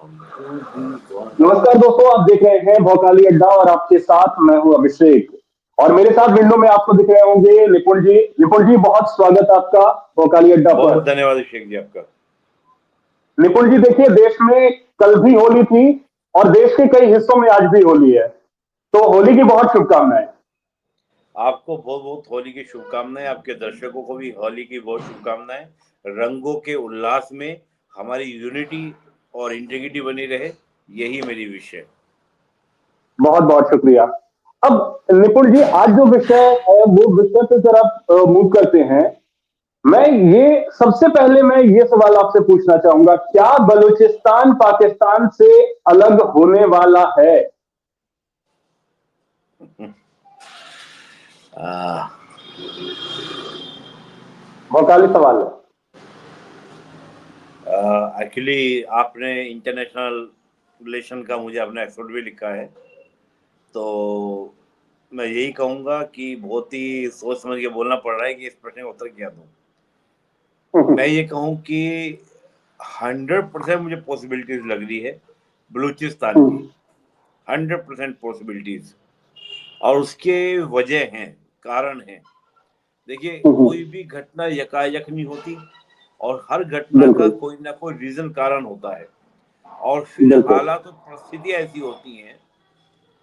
नमस्कार दोस्तों, आप देख रहे हैं भौकाली अड्डा और आपके साथ मैं हूं अभिषेक। और मेरे साथ विंडो में आपको दिख रहे होंगे निपुण जी। निपुण जी, बहुत स्वागत आपका भौकाली अड्डा बहुत पर। बहुत धन्यवाद अभिषेक जी आपका। निपुण जी देखिए, देश में कल भी होली थी और देश के कई हिस्सों में आज भी होली है, तो होली की बहुत शुभकामनाएं। आपको बहुत बहुत होली की शुभकामनाएं, आपके दर्शकों को भी होली की बहुत शुभकामनाएं। रंगों के उल्लास में हमारी यूनिटी और इंटीग्रिटी बनी रहे, यही मेरी विश है। बहुत बहुत शुक्रिया। अब निपुण जी, आज जो विषय है वो विषय पे तरफ मूव करते हैं। मैं ये सवाल आपसे पूछना चाहूंगा, क्या बलूचिस्तान पाकिस्तान से अलग होने वाला है? भौकाली सवाल है। एक्चुअली आपने इंटरनेशनल रिलेशन का मुझे अपना एक्सपर्ट भी लिखा है, तो मैं यही कहूंगा कि बहुत ही सोच समझ के बोलना पड़ रहा है कि इस प्रश्न का उत्तर क्या दूं। मैं ये कहूं कि 100% मुझे पॉसिबिलिटीज लग रही है बलूचिस्तान की। 100% पॉसिबिलिटीज। और उसके वजह हैं, कारण हैं। देखिए, कोई भी घटना यकायक नहीं होती और हर घटना का बिल्कुल कोई ना कोई रीजन कारण होता है। और फिर बिल्कुल। हालात और परिस्थितियां ऐसी होती हैं,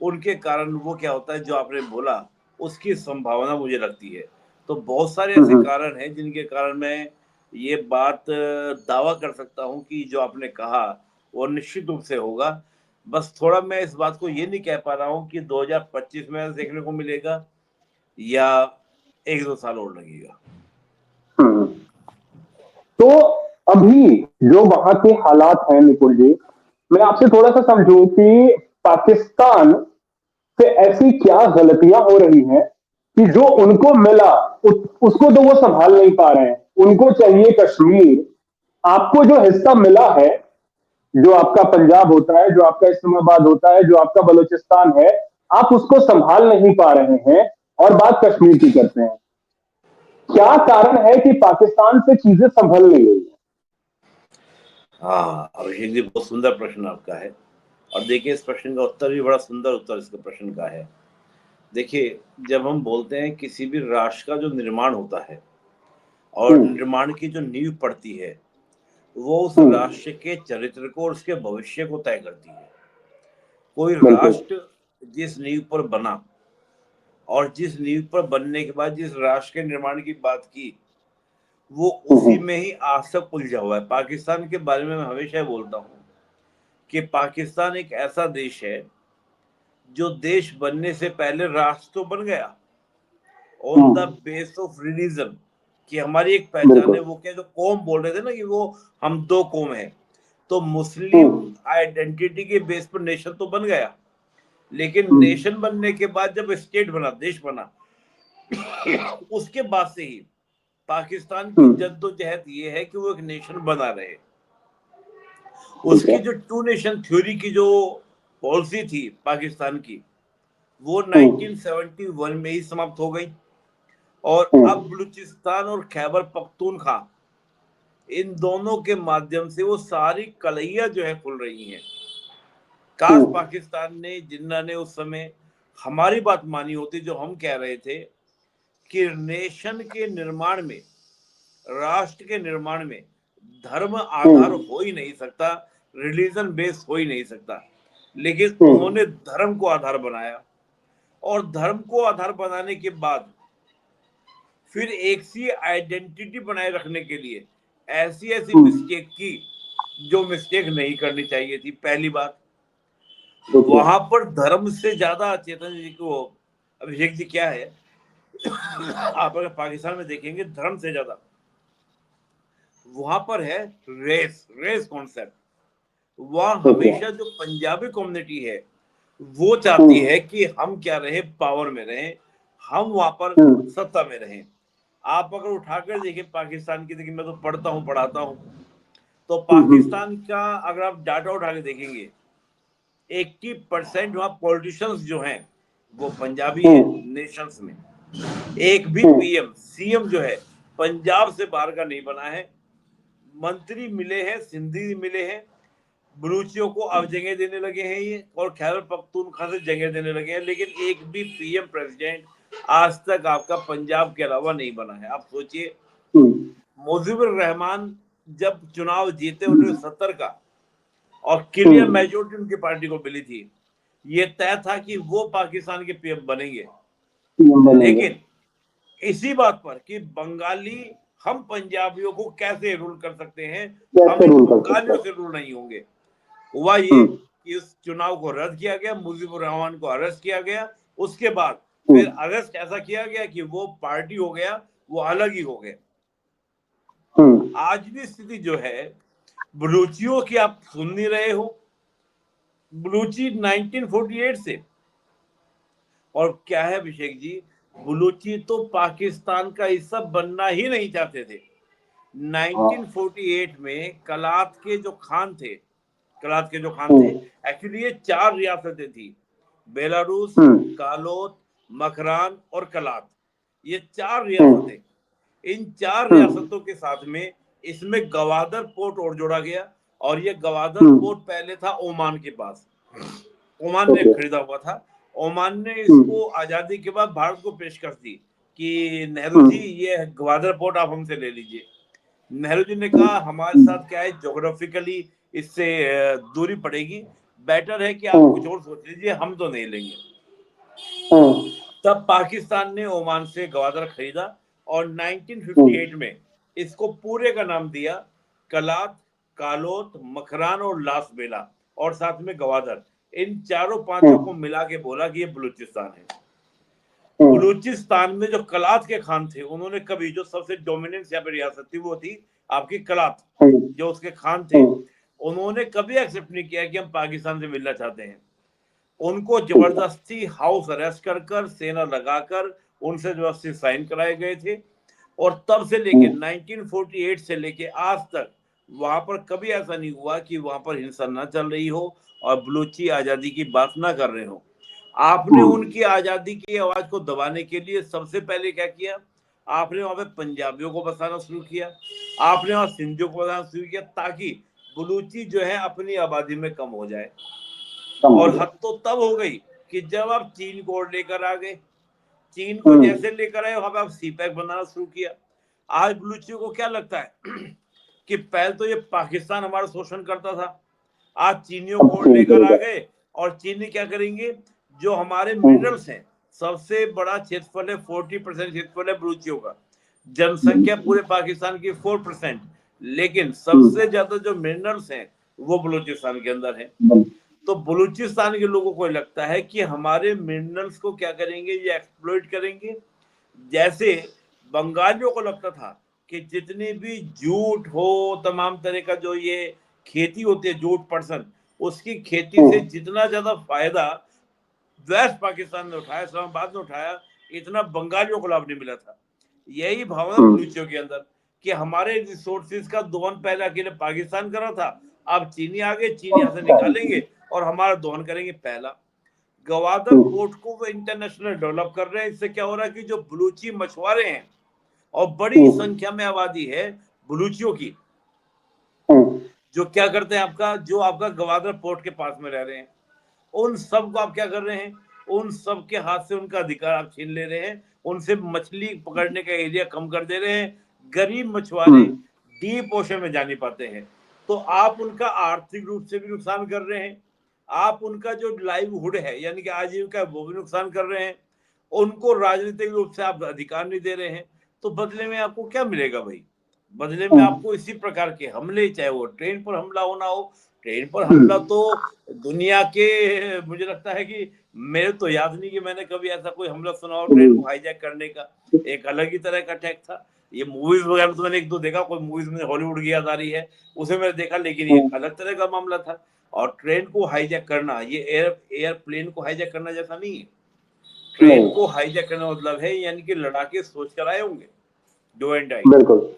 उनके कारण वो क्या होता है जो आपने बोला, उसकी संभावना मुझे लगती है। तो बहुत सारे ऐसे कारण हैं जिनके कारण मैं ये बात दावा कर सकता हूँ कि जो आपने कहा वो निश्चित रूप से होगा। बस थोड़ा मैं इस बात को ये नहीं कह पा रहा हूँ कि 2025 में देखने को मिलेगा या एक दो साल और लगेगा। हम्म। तो अभी जो वहां के हालात हैं निपुण जी, मैं आपसे थोड़ा सा समझूं कि पाकिस्तान से ऐसी क्या गलतियां हो रही हैं कि जो उनको मिला उसको तो वो संभाल नहीं पा रहे हैं। उनको चाहिए कश्मीर। आपको जो हिस्सा मिला है, जो आपका पंजाब होता है, जो आपका इस्लामाबाद होता है, जो आपका बलूचिस्तान है, आप उसको संभाल नहीं पा रहे हैं और बात कश्मीर की करते हैं। क्या कारण है कि पाकिस्तान से चीजें संभल नहीं रही? हाँ अभिषेक जी, बहुत सुंदर प्रश्न आपका है। और देखिए, इस प्रश्न का उत्तर भी बड़ा सुंदर उत्तर इसके प्रश्न का है। देखिए, जब हम बोलते हैं किसी भी राष्ट्र का जो निर्माण होता है और हम्म। निर्माण की जो नींव पड़ती है, वो उस हम्म। राष्ट्र के चरित्र को और उसके भविष्य को तय करती है। कोई बिल्कुल। राष्ट्र जिस नींव पर बना और जिस नींव पर बनने के बाद जिस राष्ट्र के निर्माण की बात की, वो उसी हम्म। में ही आज तक उलझा हुआ है। पाकिस्तान के बारे में मैं हमेशा बोलता हूँ कि पाकिस्तान एक ऐसा देश है जो देश बनने से पहले राष्ट्र तो बन गया on the hmm. Base of religion, कि हमारी एक पहचान है। बिल्कुल। वो क्या, जो कौम बोल रहे थे ना कि वो हम दो कौम है, तो मुस्लिम हम्म। आइडेंटिटी के बेस पर नेशन तो बन गया। लेकिन हम्म। नेशन बनने के बाद जब स्टेट बना, देश बना, उसके बाद से ही पाकिस्तान की हम्म। जद्दोजहद ये है कि वो एक नेशन बना रहे। ठीक उसकी है। जो टू नेशन थ्योरी की जो पॉलिसी थी पाकिस्तान की, वो हम्म। 1971 में ही समाप्त हो गई। और अब हम्म। बलूचिस्तान और खैबर पख्तूनख्वा, इन दोनों के माध्यम से वो सारी कलहियां जो है खुल रही हैं। काश हम्म। पाकिस्तान ने, जिन्ना ने उस समय हमारी बात मानी होती, जो हम कह रहे थे कि नेशन के निर्माण में, राष्ट्र के निर्माण में धर्म आधार हम्म। हो ही नहीं सकता, रिलीजन बेस हो ही नहीं सकता। लेकिन हम्म। उन्होंने धर्म को आधार बनाया। और धर्म को आधार बनाने के बाद फिर एक सी आइडेंटिटी बनाए रखने के लिए ऐसी ऐसी हम्म। मिस्टेक की जो मिस्टेक नहीं करनी चाहिए थी। पहली बात, ठीक है। वहां पर धर्म से ज्यादा चेतन जी को, अभिषेक जी, क्या है, आप अगर पाकिस्तान में देखेंगे, धर्म से ज्यादा वहां पर है रेस, रेस कॉन्सेप्ट। वह ठीक है। हमेशा जो पंजाबी कम्युनिटी है, वो चाहती हम्म। है कि हम क्या रहे, पावर में रहें, हम वहां पर हम्म। सत्ता में रहें। आप अगर उठाकर देखिए पाकिस्तान की, देखिए मैं तो पढ़ता हूँ पढ़ाता हूँ, तो हम्म। पाकिस्तान का अगर आप डाटा उठा के देखेंगे, 80% वहां पॉलिटिशियंस जो हैं वो पंजाबी हैं हम्म। नेशंस में। एक भी हम्म। पीएम सीएम जो है पंजाब से बाहर का नहीं बना है। मंत्री मिले हैं, सिंधी मिले हैं, बलूचियों को अब जगह देने लगे हैं ये, और खैबर पख्तूनख्वा से जगह देने लगे हैं, लेकिन एक भी पीएम प्रेसिडेंट आज तक आपका पंजाब के अलावा नहीं बना है। आप सोचिए, मुजीबुर रहमान जब चुनाव जीते 1970 का, और क्लियर मेजोरिटी उनकी पार्टी को मिली थी, ये तय था कि वो पाकिस्तान के पीएम बनेंगे। लेकिन इसी बात पर कि बंगाली हम पंजाबियों को कैसे रूल कर सकते हैं, हम इन बंगालियों से रूल नहीं होंगे। हुआ ये कि इस चुनाव को रद्द किया गया, मुजीबुर रहमान को अरेस्ट किया गया, उसके बाद फिर अरेस्ट ऐसा किया गया कि वो पार्टी हो गया, वो अलग ही हो गए। आज भी स्थिति जो है बलूचियों की आप सुन नहीं रहे हो। बलूची 1948 से, और क्या है अभिषेक जी, बलूची तो पाकिस्तान का हिस्सा बनना ही नहीं चाहते थे। 1948 में कलात के जो खान थे, एक्चुअली ये 4 रियासतें थी, बेलारूस, कालोत, मकरान और कलात। ये 4 रियासतें, इन 4 रियासतों के साथ में इसमें गवादर पोर्ट और जोड़ा गया, और ये गवादर पोर्ट पहले था ओमान के पास, ओमान ने खरीदा हुआ था। ओमान ने इसको आजादी के बाद भारत को पेशकश दी कि नेहरू जी ये ग्वादर पोर्ट आप हमसे ले लीजिए। नेहरू जी ने कहा हमारे साथ क्या है, ज्योग्राफिकली इससे दूरी पड़ेगी, बेटर है कि आप कुछ और सोच लीजिए, हम तो नहीं लेंगे। तब पाकिस्तान ने ओमान से ग्वादर खरीदा, और 1958 में इसको पूरे का नाम दिया कलात, कालोत, मकरान और लास बेला, और साथ में ग्वादर। इन चारों पांचों को मिला के बोला कि ये बलूचिस्तान है। बलूचिस्तान में जो कलात के खान थे, उन्होंने कभी, जो सबसे डोमिनेंस यहाँ पे रियासत थी वो थी आपकी कलात, जो उसके खान थे, उन्होंने कभी एक्सेप्ट नहीं किया कि हम पाकिस्तान से मिलना चाहते हैं। उनको जबरदस्ती हाउस अरेस्ट कर सेना लगाकर उनसे जबरदस्ती साइन कराए गए थे, और तब से लेके 1948 से लेके आज तक वहां पर कभी ऐसा नहीं हुआ कि वहां पर हिंसा न चल रही हो और बलूची आजादी की बात ना कर रहे हो। आपने उनकी आजादी की आवाज को दबाने के लिए सबसे पहले क्या किया, आपने वहां पे पंजाबियों को बसाना शुरू किया, आपने वहां सिंधियों को बसाना शुरू किया, ताकि बलूची जो है अपनी आबादी में कम हो जाए। और हद तो तब हो गई कि जब आप चीन को लेकर आ गए, चीन को जैसे लेकर आए वहां पे आप सीपैक बनाना शुरू किया। आज बलूचियों को क्या लगता है कि पहले तो ये पाकिस्तान हमारा शोषण करता था, आज चीनियों को लेकर आ गए, और चीनी क्या करेंगे, जो हमारे मिनरल्स हैं, सबसे बड़ा क्षेत्रफल है, 40% क्षेत्रफल है बलूचियों का, जनसंख्या पूरे पाकिस्तान की 4%, लेकिन सबसे ज्यादा जो मिनरल्स हैं वो बलूचिस्तान के अंदर है। तो बलूचिस्तान के लोगों को लगता है कि हमारे मिनरल्स को क्या करेंगे, ये एक्सप्लॉइट करेंगे। जैसे बंगालियों को लगता था कि जितनी भी जूट हो, तमाम तरह का जो ये खेती होती है जूट पर्सन, उसकी खेती से जितना ज्यादा फायदा वेस्ट पाकिस्तान ने उठाया, इस्लामाबाद ने उठाया, इतना बंगालियों को लाभ नहीं मिला था। यही भावना बलूचियों के अंदर कि हमारे रिसोर्सेज का दोहन पहले अकेले पाकिस्तान कर रहा था, अब चीनी आ गए, चीनी यहाँ से निकालेंगे और हमारा दोहन करेंगे। पहला गवादर पोर्ट को वो इंटरनेशनल डेवलप कर रहे हैं। इससे क्या हो रहा है कि जो बलूची मछुआरे हैं, और बड़ी संख्या में आबादी है बलूचियों की, जो क्या करते हैं, आपका जो आपका गवादर पोर्ट के पास में रह रहे हैं, उन सब को आप क्या कर रहे हैं, उन सब के हाथ से उनका अधिकार आप छीन ले रहे हैं, उनसे मछली पकड़ने का एरिया कम कर दे रहे हैं। गरीब मछुआरे डीप ओशन में जा नहीं पाते हैं, तो आप उनका आर्थिक रूप से भी नुकसान कर रहे हैं, आप उनका जो लाइवहुड है यानी कि आजीविका वो भी नुकसान कर रहे हैं, उनको राजनीतिक रूप से आप अधिकार नहीं दे रहे हैं। तो बदले में आपको क्या मिलेगा भाई, बदले में आपको इसी प्रकार के हमले, चाहे वो ट्रेन पर हमला होना हो। ट्रेन पर हमला तो दुनिया के, मुझे लगता है कि मेरे तो याद नहीं कि मैंने कभी ऐसा कोई हमला सुना हो ट्रेन को हाईजैक करने का। एक अलग ही तरह का अटैक था। ये मूवीज वगैरह तो मैंने एक दो देखा, कोई मूवीज में हॉलीवुड की याद आ रही है, उसे मैंने देखा, लेकिन ये एक अलग तरह का मामला था। और ट्रेन को हाईजैक करना, ये एयरप्लेन को हाईजैक करना जैसा नहीं है। ट्रेन को हाईजैक करना मतलब है यानी कि लड़ाके सोच कर आए होंगे, डू एंड डाई। बिल्कुल।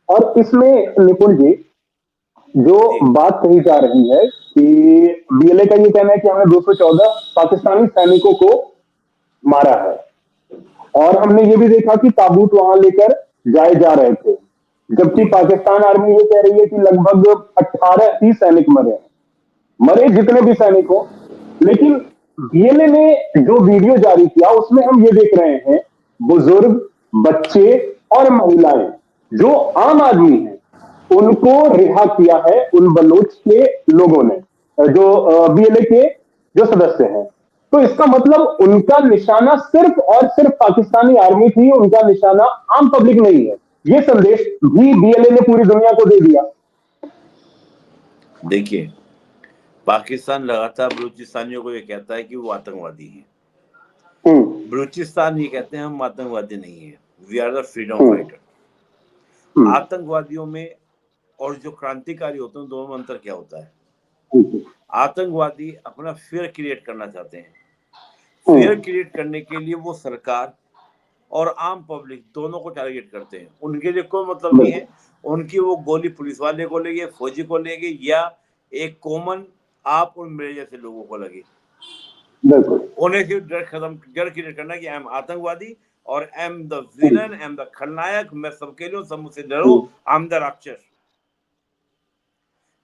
और इसमें निपुण जी जो बात कही जा रही है कि बीएलए का ये कहना है कि हमने 214 पाकिस्तानी सैनिकों को मारा है, और हमने ये भी देखा कि ताबूत वहां लेकर जाए जा रहे थे, जबकि पाकिस्तान आर्मी ये कह रही है कि लगभग 18 ही सैनिक मरे हैं। मरे जितने भी सैनिक हो, लेकिन बीएलए ने जो वीडियो जारी किया उसमें हम ये देख रहे हैं, बुजुर्ग, बच्चे और महिलाएं, जो आम आदमी हैं, उनको रिहा किया है उन बलोच के लोगों ने, जो बीएलए के जो सदस्य हैं। तो इसका मतलब उनका निशाना सिर्फ और सिर्फ पाकिस्तानी आर्मी थी, उनका निशाना आम पब्लिक नहीं है। ये संदेश भी बीएलए ने पूरी दुनिया को दे दिया। देखिए, पाकिस्तान लगातार बलूचिस्तानियों को ये कहता है कि वो आतंकवादी हैं। हम्म। बलूचिस्तान ये कहते हैं हम आतंकवादी नहीं है, we are the freedom hmm. Fighter. Hmm. आतंकवादियों में और जो क्रांतिकारी होते हैं दोनों में अंतर क्या होता है? हम्म। आतंकवादी अपना फियर क्रिएट करना चाहते हैं। फियर हम्म। क्रिएट करने के लिए वो सरकार और आम पब्लिक दोनों को टारगेट करते हैं। उनके लिए कोई मतलब नहीं है उनकी वो गोली पुलिस वाले को लगे, फौजी को लगे, या एक कॉमन आप और मेरे जैसे लोगों को लगे। बिल्कुल। उन्हें सिर्फ डर क्रिएट करना कि आई एम आतंकवादी और I am the villain, I am the खलनायक, मैं सबके लिए सब मुझसे डरो, आई एम द राक्षस।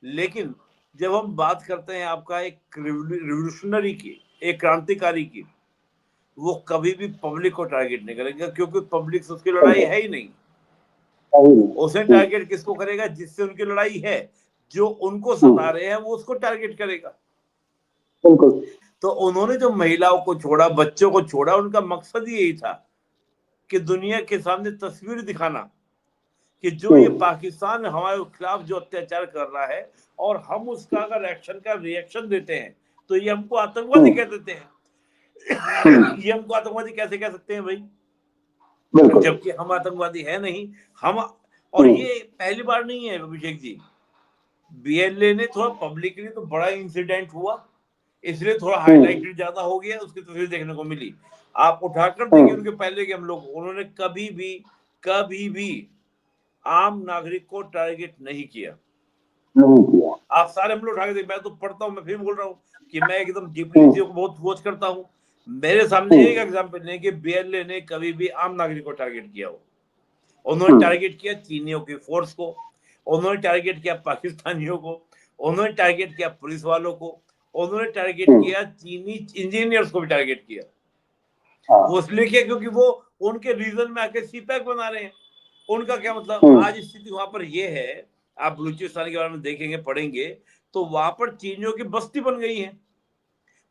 लेकिन जब हम बात करते हैं आपका एक रिवोल्यूशनरी की, एक क्रांतिकारी की, वो कभी भी पब्लिक को टारगेट नहीं करेगा, क्योंकि पब्लिक से उसकी लड़ाई है ही नहीं। उसे टारगेट किसको करेगा? जिससे उनकी लड़ाई है। जो उनको सता रहे हैं वो उसको टारगेट करेगा। बिल्कुल। तो उन्होंने जो महिलाओं को छोड़ा, बच्चों को छोड़ा, उनका मकसद ही यही था कि दुनिया के सामने तस्वीर दिखाना कि जो ये पाकिस्तान हमारे खिलाफ जो अत्याचार कर रहा है और हम उसका अगर एक्शन का रिएक्शन देते हैं तो ये हमको आतंकवादी कह देते हैं। ये हमको आतंकवादी कैसे कह सकते हैं भाई, बिल्कुल। जबकि हम आतंकवादी है नहीं। हम, और ये पहली बार नहीं है अभिषेक जी, बीएलए ने थोड़ा पब्लिकली तो बड़ा इंसिडेंट हुआ, इसलिए थोड़ा हाईलाइटेड ज्यादा हो गया, उसकी तस्वीर देखने को मिली। आप उठाकर देखिए उनके पहले के हम लोग, उन्होंने कभी भी आम नागरिक को टारगेट नहीं किया। नहीं किया। आप सारे हम लोग उठा के देखिए, मैं तो पढ़ता हूँ, मैं फिर बोल रहा हूँ कि मैं एकदम डीपली चीजों को बहुत वॉच करता हूँ। मेरे सामने एक एग्जाम्पल नहीं कि बीएलए ने कभी भी आम नागरिक को टारगेट किया हो। उन्होंने टारगेट किया चीनियों की फोर्स को, उन्होंने टारगेट किया पाकिस्तानियों को, उन्होंने टारगेट किया पुलिस वालों को, उन्होंने टारगेट किया चीनी इंजीनियर्स को भी टारगेट किया। वो इसलिए किया क्योंकि वो उनके रीजन में आके सीपैक बना रहे हैं। उनका क्या मतलब? आज स्थिति वहां पर ये है, आप बलूचिस्तान के बारे में देखेंगे, पढ़ेंगे, तो वहां पर चीनियों की बस्ती बन गई है।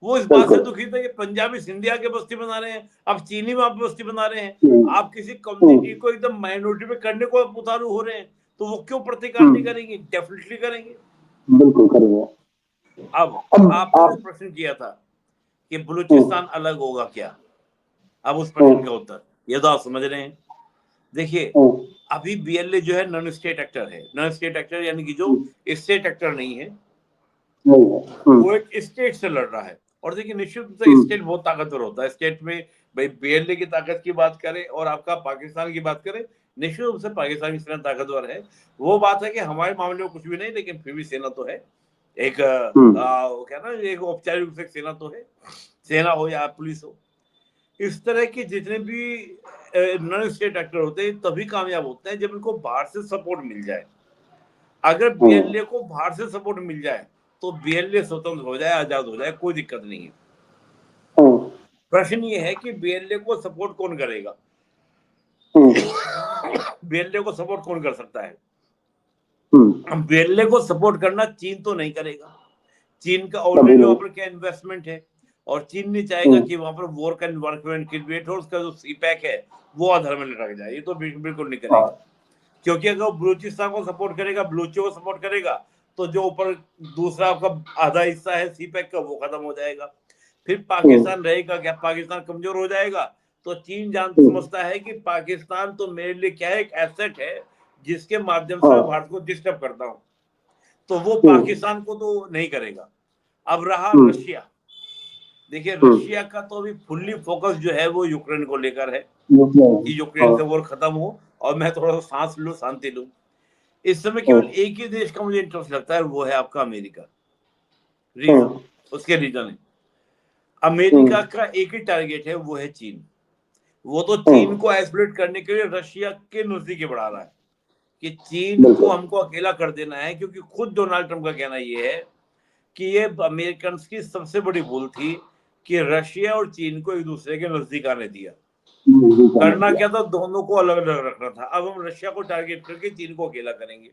वो इस बात से दुखी थे कि पंजाबी सिंधिया के बस्ती बना रहे हैं, अब चीनी वहां पर बस्ती बना रहे हैं। आप किसी कम्युनिटी को एकदम माइनॉरिटी में करने को उतारू हो रहे हैं, तो वो क्यों प्रतिकार नहीं करेंगे? डेफिनेटली करेंगे। बिल्कुल करेंगे। अब अब आपने जो आप प्रश्न किया था कि बलूचिस्तान अलग होगा क्या, अब उस प्रश्न का उत्तर ये तो आप समझ रहे हैं। देखिए, अभी बीएलए जो है नॉन स्टेट एक्टर है। नॉन स्टेट एक्टर यानी कि जो स्टेट एक्टर नहीं है, वो एक स्टेट से लड़ रहा है। और देखिए, निश्चित रूप से स्टेट बहुत ताकतवर होता है। स्टेट में भाई बीएलए की ताकत की बात करें और आपका पाकिस्तान की बात करें, निश्चित रूप से पाकिस्तान की सेना ताकतवर है। वो बात है कि हमारे मामले में कुछ भी नहीं, लेकिन फिर भी सेना तो है एक, क्या ना, एक औपचारिक रूप से सेना तो है, सेना हो या पुलिस हो। इस तरह के जितने भी नॉन स्टेट एक्टर होते हैं तभी कामयाब होते हैं जब इनको बाहर से सपोर्ट मिल जाए। अगर बीएलए को बाहर से सपोर्ट मिल जाए तो बीएलए स्वतंत्र हो जाए, आजाद हो जाए, कोई दिक्कत नहीं है। प्रश्न ये है कि बीएलए को सपोर्ट कौन करेगा? बीएलए को सपोर्ट कौन कर सकता है? बीएलए को सपोर्ट करना चीन तो नहीं करेगा। चीन का ऑलरेडी वहां पर क्या इन्वेस्टमेंट है, और चीन नहीं चाहेगा कि वहां पर वॉर का इन्वायरमेंट क्रिएट हो, उसका जो सीपैक है वो अधर में लटक जाए। ये तो बिल्कुल नहीं करेगा, क्योंकि अगर वो बलूचिस्तान को सपोर्ट करेगा, बलूचियों को सपोर्ट करेगा, तो जो ऊपर दूसरा आपका आधा हिस्सा है सीपैक का वो खत्म हो जाएगा। फिर पाकिस्तान रहेगा क्या? पाकिस्तान कमजोर हो जाएगा। तो चीन समझता है कि पाकिस्तान तो मेरे लिए क्या है, एक एसेट है जिसके माध्यम से मैं भारत को डिस्टर्ब करता हूं। तो वो पाकिस्तान को तो नहीं करेगा। अब रहा रशिया। देखिए, रशिया का तो अभी फुल्ली फोकस जो है वो यूक्रेन को लेकर है कि यूक्रेन से वॉर खत्म हो और मैं थोड़ा सा सांस लूं, शांति लूं। इस समय केवल एक ही देश का मुझे इंटरेस्ट लगता है, वो है आपका अमेरिका। रीजन, उसके रीजन है, अमेरिका का एक ही टारगेट है, वो है चीन। वो तो चीन को आइसोलेट करने के लिए रशिया के नजदीक बढ़ा रहा है कि चीन को हमको अकेला कर देना है, क्योंकि खुद डोनाल्ड ट्रंप का कहना ये है कि ये अमेरिकन की सबसे बड़ी भूल थी कि रशिया और चीन को एक दूसरे के नजदीक आने दिया। करना क्या था, दोनों को अलग अलग रखना था। अब हम रशिया को टारगेट करके चीन को अकेला करेंगे,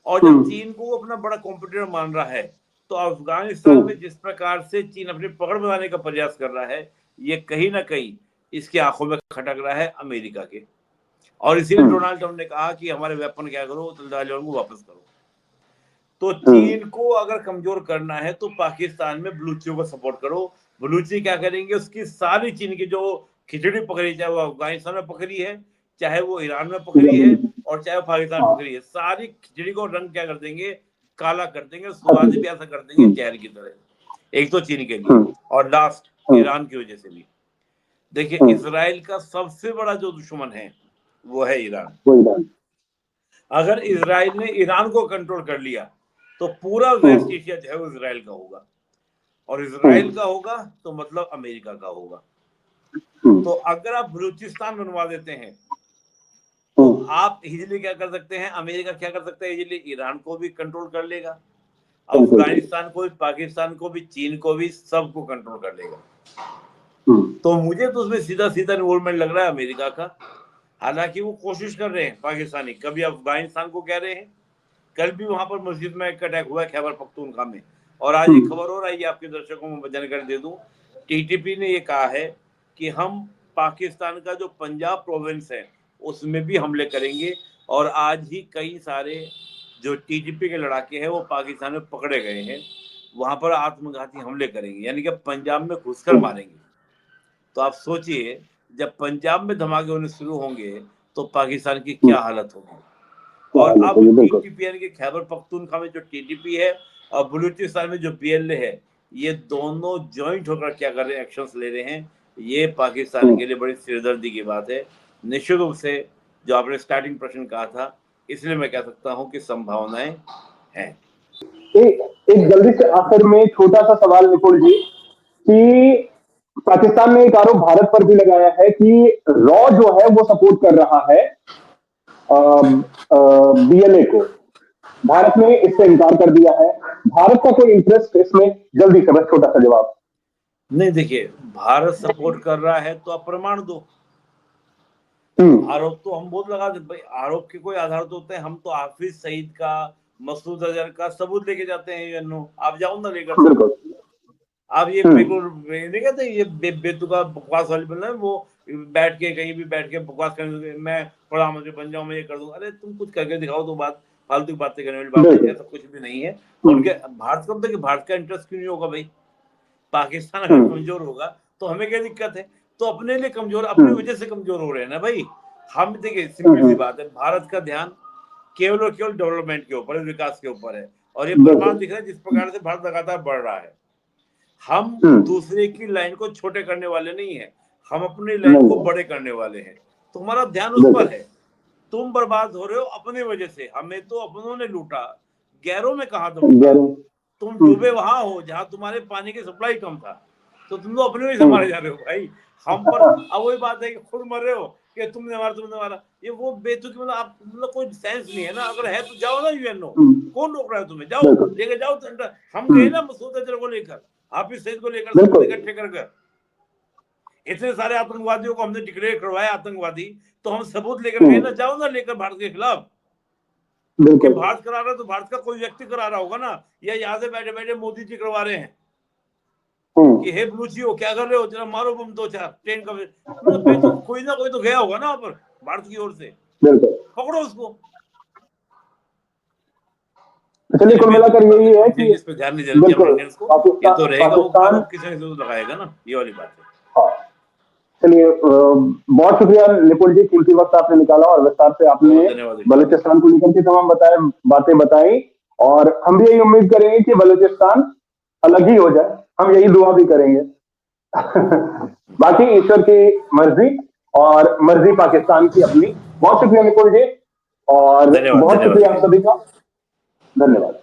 और जब चीन को अपना बड़ा कॉम्पिटिटर मान रहा है, तो अफगानिस्तान में जिस प्रकार से चीन अपनी पकड़ बनाने का प्रयास कर रहा है, ये कहीं ना कहीं इसकी आंखों में खटक रहा है अमेरिका के। और इसीलिए डोनाल्ड ट्रंप ने कहा कि हमारे वेपन क्या करो, तो तालिबान को वापस करो। तो चीन को अगर कमजोर करना है तो पाकिस्तान में बलूचियों को सपोर्ट करो। बलूची क्या करेंगे, उसकी सारी चीन की जो खिचड़ी पकड़ी, चाहे वो अफगानिस्तान में पकड़ी है, चाहे वो ईरान में पकड़ी है, और चाहे वो पाकिस्तान में पकड़ी है, सारी खिचड़ी को रंग क्या कर देंगे, काला कर देंगे, स्वाद भी ऐसा कर देंगे जहर की तरह। एक तो चीन के लिए, और लास्ट ईरान की वजह से भी। देखिए, इसराइल का सबसे बड़ा जो दुश्मन है वो है ईरान। अगर इसराइल ने ईरान को कंट्रोल कर लिया तो पूरा वेस्ट एशिया जो है वो इसराइल का होगा, और इसराइल का होगा तो मतलब अमेरिका का होगा। तो अगर आप बलूचिस्तान बनवा देते हैं तो आप इजीली क्या कर सकते हैं, अमेरिका क्या कर सकता है इजीली, ईरान को भी कंट्रोल कर लेगा, अफगानिस्तान को भी, पाकिस्तान को भी, चीन को भी, सबको कंट्रोल कर लेगा। तो मुझे तो उसमें सीधा सीधा इन्वॉल्वमेंट लग रहा है अमेरिका का। हालांकि वो कोशिश कर रहे हैं पाकिस्तानी, कभी अफगानिस्तान को कह रहे हैं, कल भी वहां पर मस्जिद में एक अटैक हुआ है खैबर पख्तूनख्वा में, और आज एक खबर हो रही है, आपके दर्शकों में जानकारी दे दूं, टीटीपी ने ये कहा है कि हम पाकिस्तान का जो पंजाब प्रोविंस है उसमें भी हमले करेंगे, और आज ही कई सारे जो टीटीपी के लड़ाके हैं वो पाकिस्तान में पकड़े गए हैं, वहां पर आत्मघाती हमले करेंगे, यानी कि पंजाब में घुसकर मारेंगे। तो आप सोचिए, जब पंजाब में धमाके होने शुरू होंगे तो पाकिस्तान की क्या हालत होगी। और अब टीटीपी यानी कि खैबर पख्तूनख्वा में जो टीटीपी है और बलूचिस्तान में जो बीएलए है, ये दोनों ज्वाइंट होकर क्या कर रहे हैं, एक्शंस ले रहे हैं। ये पाकिस्तान के लिए बड़ी सिरदर्दी की बात है। निश्चित रूप से जो आपने स्टार्टिंग प्रश्न कहा था, इसलिए मैं कह सकता हूं कि संभावनाएं हैं। एक जल्दी से आखिर में छोटा सा सवाल निपुण जी, कि पाकिस्तान ने एक आरोप भारत पर भी लगाया है कि रॉ जो है वो सपोर्ट कर रहा है बीएलए को। भारत ने इससे इनकार कर दिया है। भारत का कोई इंटरेस्ट इसमें, जल्दी से बस छोटा सा जवाब। नहीं, देखिए, भारत सपोर्ट कर रहा है तो आप प्रमाण दो। आरोप तो हम बहुत लगा देते भाई, आरोप के कोई आधार तो होते हैं। हम तो हाफिज सईद का, मसूद अजहर का सबूत लेके जाते हैं यूएनओ, आप जाओ ना लेकर सबूत। आप ये बिल्कुल नहीं कहते ये बेतुका बकवास वाली बोलना है, वो बैठ के कहीं भी बैठ के बकवास करने, मैं प्रधानमंत्री बन जाऊं, मैं ये कर दूं। अरे तुम कुछ करके दिखाओ तो बात, फालतू की बातें करने वाली बात नहीं है, ऐसा कुछ भी नहीं है। उनके भारत का देखिए, भारत का इंटरेस्ट क्यों नहीं होगा भाई। पाकिस्तान अगर कमजोर होगा तो हमें क्या दिक्कत है। तो अपने लिए कमजोर, अपनी वजह से कमजोर हो रहे हैं ना भाई। हम देखिए, सिंपल सी बात है, भारत का ध्यान केवल और केवल डेवलपमेंट के ऊपर है, विकास के ऊपर है, और ये प्रमाण दिख रहा है जिस प्रकार से भारत लगातार बढ़ रहा है। हम दूसरे की लाइन को छोटे करने वाले नहीं है, हम अपनी लाइन को बड़े करने वाले हैं। तो हमारा ध्यान उस पर है। तुम बर्बाद हो रहे हो अपनी वजह से, हमें तो अपनों ने लूटा, गैरों में कहा तुम डूबे वहां हो जहां तुम्हारे पानी की सप्लाई कम था, तो तुम लोग अपने ही मारे जा रहे हो भाई। हम पर अब वही बात है कि खुद मर रहे हो कि तुमने मारा, ये वो बेतुकी, मतलब आप, मतलब कोई सेंस नहीं है ना। अगर है तो जाओ ना यूएनओ, कौन रोक रहा है तुम्हें, जाओ लेके जाओ। हम गए ना मसूद अजहर को लेकर, आप इस सईद को लेकर, सबको इकट्ठे कर इतने सारे आतंकवादियों को हमने डिक्लेयर करवाया आतंकवादी, तो हम सबूत लेकर गए ना, जाओ ना लेकर भारत के खिलाफ। कि भारत करा रहा है तो भारत का कोई व्यक्ति करा रहा होगा ना, या यहाँ से बैठे बैठे मोदी जी करवा रहे हैं कि हे बलूचियों क्या कर रहे हो, जरा मारो बम 2-4 ट्रेन का। मतलब कोई ना कोई तो गया होगा ना पर भारत की ओर से, पकड़ो उसको। चलिए, कुल मिलाकर यही है कि इस पे ध्यान नहीं देना चाहिए इंडियंस को, ये तो रहेगा वो आरोप किसी ने लगाएगा ना, ये वाली बात है। चलिए, बहुत शुक्रिया निपुण जी, कीमती वक्त आपने निकाला और विस्तार से आपने बलूचिस्तान को लेकर के तमाम बातें बताई, और हम भी यही उम्मीद करेंगे कि बलूचिस्तान अलग ही हो जाए, हम यही दुआ भी करेंगे। बाकी ईश्वर की मर्जी, और मर्जी पाकिस्तान की अपनी। बहुत शुक्रिया निपुण जी, और बहुत शुक्रिया आप सभी का, धन्यवाद।